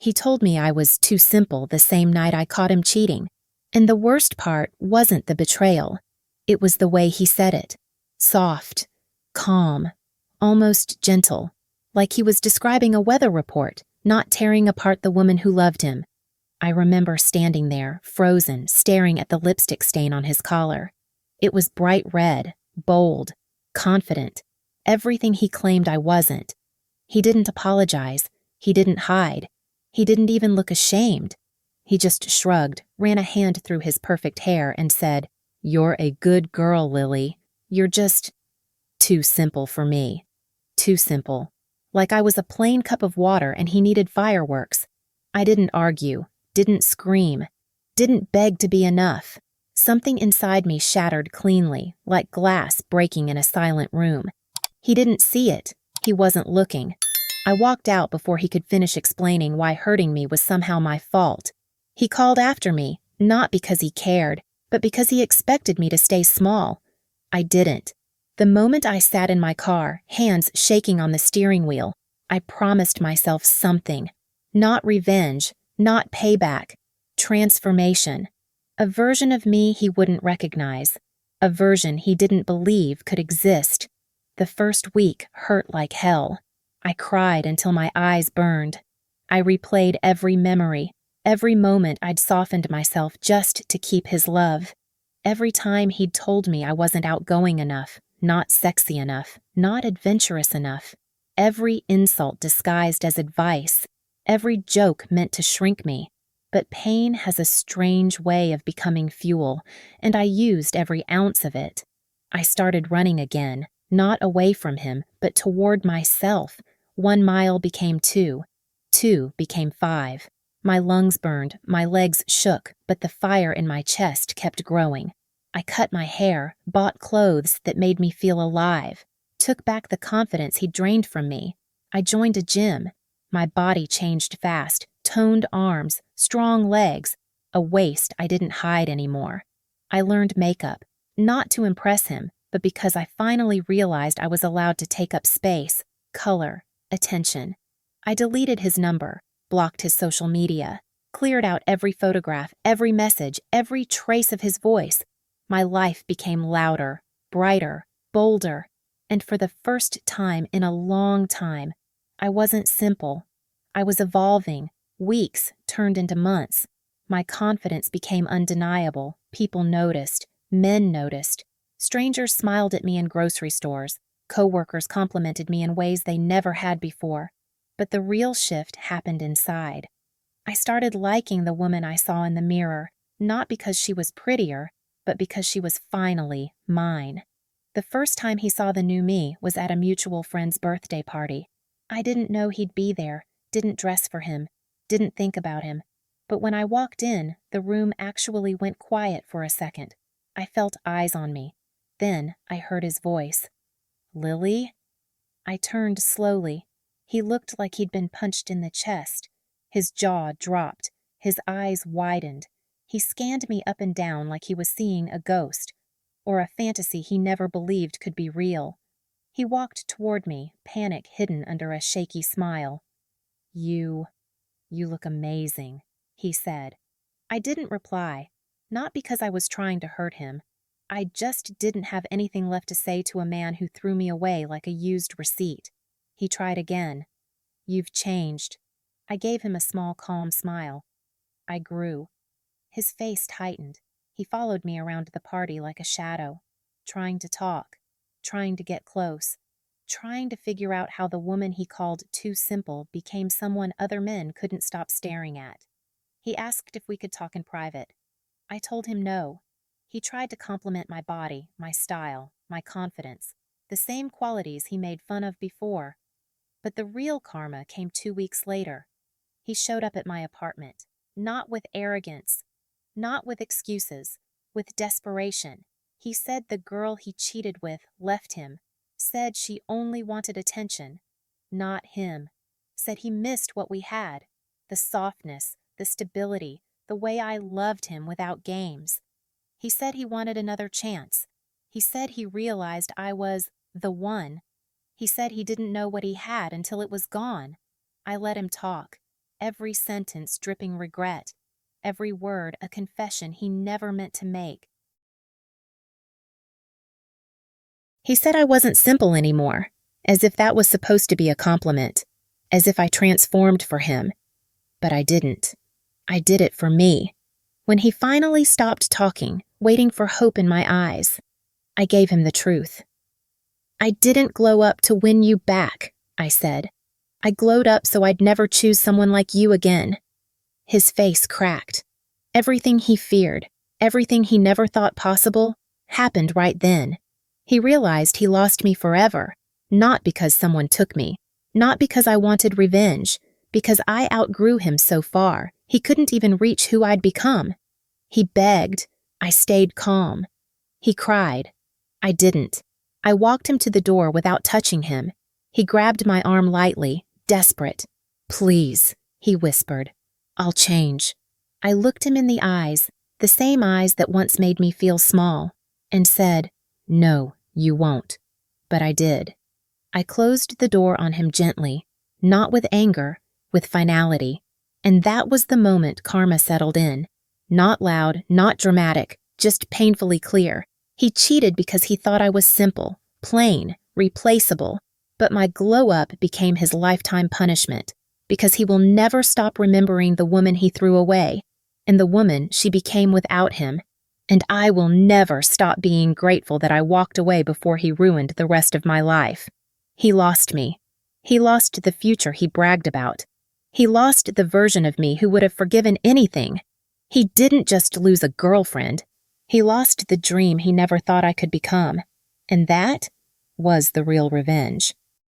He told me I was too simple the same night I caught him cheating. And the worst part wasn't the betrayal. It was the way he said it. Soft, calm, almost gentle, like he was describing a weather report, not tearing apart the woman who loved him. I remember standing there, frozen, staring at the lipstick stain on his collar. It was bright red, bold, confident, everything he claimed I wasn't. He didn't apologize. He didn't hide. He didn't even look ashamed. He just shrugged, ran a hand through his perfect hair, and said, "You're a good girl, Lily. You're just too simple for me. Too simple. Like I was a plain cup of water and he needed fireworks. I didn't argue, didn't scream, didn't beg to be enough. Something inside me shattered cleanly, like glass breaking in a silent room. He didn't see it. He wasn't looking. I walked out before he could finish explaining why hurting me was somehow my fault. He called after me, not because he cared, but because he expected me to stay small. I didn't. The moment I sat in my car, hands shaking on the steering wheel, I promised myself something. Not revenge, not payback. Transformation. A version of me he wouldn't recognize. A version he didn't believe could exist. The first week hurt like hell. I cried until my eyes burned. I replayed every memory, every moment I'd softened myself just to keep his love. Every time he'd told me I wasn't outgoing enough, not sexy enough, not adventurous enough. Every insult disguised as advice. Every joke meant to shrink me. But pain has a strange way of becoming fuel, and I used every ounce of it. I started running again, not away from him, but toward myself. 1 mile became 2. 2 became 5. My lungs burned, my legs shook, but the fire in my chest kept growing. I cut my hair, bought clothes that made me feel alive, took back the confidence he drained from me. I joined a gym. My body changed fast, toned arms, strong legs, a waist I didn't hide anymore. I learned makeup, not to impress him, but because I finally realized I was allowed to take up space, color, attention. I deleted his number, blocked his social media, cleared out every photograph, every message, every trace of his voice. My life became louder, brighter, bolder, and for the first time in a long time, I wasn't simple. I was evolving. Weeks turned into months. My confidence became undeniable. People noticed. Men noticed. Strangers smiled at me in grocery stores. Coworkers complimented me in ways they never had before. But the real shift happened inside. I started liking the woman I saw in the mirror, not because she was prettier, but because she was finally mine. The first time he saw the new me was at a mutual friend's birthday party. I didn't know he'd be there, didn't dress for him, didn't think about him. But when I walked in, the room actually went quiet for a second. I felt eyes on me. Then I heard his voice. "Lily?" I turned slowly. He looked like he'd been punched in the chest. His jaw dropped. His eyes widened. He scanned me up and down like he was seeing a ghost, or a fantasy he never believed could be real. He walked toward me, panic hidden under a shaky smile. You look amazing," he said. I didn't reply, not because I was trying to hurt him. I just didn't have anything left to say to a man who threw me away like a used receipt. He tried again. "You've changed." I gave him a small, calm smile. I grew. His face tightened. He followed me around the party like a shadow, trying to talk, trying to get close, trying to figure out how the woman he called too simple became someone other men couldn't stop staring at. He asked if we could talk in private. I told him no. He tried to compliment my body, my style, my confidence, the same qualities he made fun of before. But the real karma came 2 weeks later. He showed up at my apartment, not with arrogance, not with excuses, with desperation. He said the girl he cheated with left him, said she only wanted attention, not him, said he missed what we had, the softness, the stability, the way I loved him without games. He said he wanted another chance. He said he realized I was the one. He said he didn't know what he had until it was gone. I let him talk. every sentence dripping regret, every word a confession he never meant to make. He said I wasn't simple anymore, as if that was supposed to be a compliment, as if I transformed for him. But I didn't. I did it for me. When he finally stopped talking, waiting for hope in my eyes, I gave him the truth. I didn't glow up to win you back, I said. I glowed up so I'd never choose someone like you again. His face cracked. Everything he feared, everything he never thought possible, happened right then. He realized he lost me forever, not because someone took me, not because I wanted revenge, because I outgrew him so far, he couldn't even reach who I'd become. He begged. I stayed calm. He cried. I didn't. I walked him to the door without touching him. He grabbed my arm lightly, desperate. "Please," he whispered. "I'll change." I looked him in the eyes, the same eyes that once made me feel small, and said, "No, you won't." But I did. I closed the door on him gently, not with anger, with finality. And that was the moment karma settled in. Not loud, not dramatic, just painfully clear. He cheated because he thought I was simple, plain, replaceable. But my glow-up became his lifetime punishment, because he will never stop remembering the woman he threw away, and the woman she became without him. And I will never stop being grateful that I walked away before he ruined the rest of my life. He lost me. He lost the future he bragged about. He lost the version of me who would have forgiven anything. He didn't just lose a girlfriend. He lost the dream he never thought I could become. And that was the real revenge.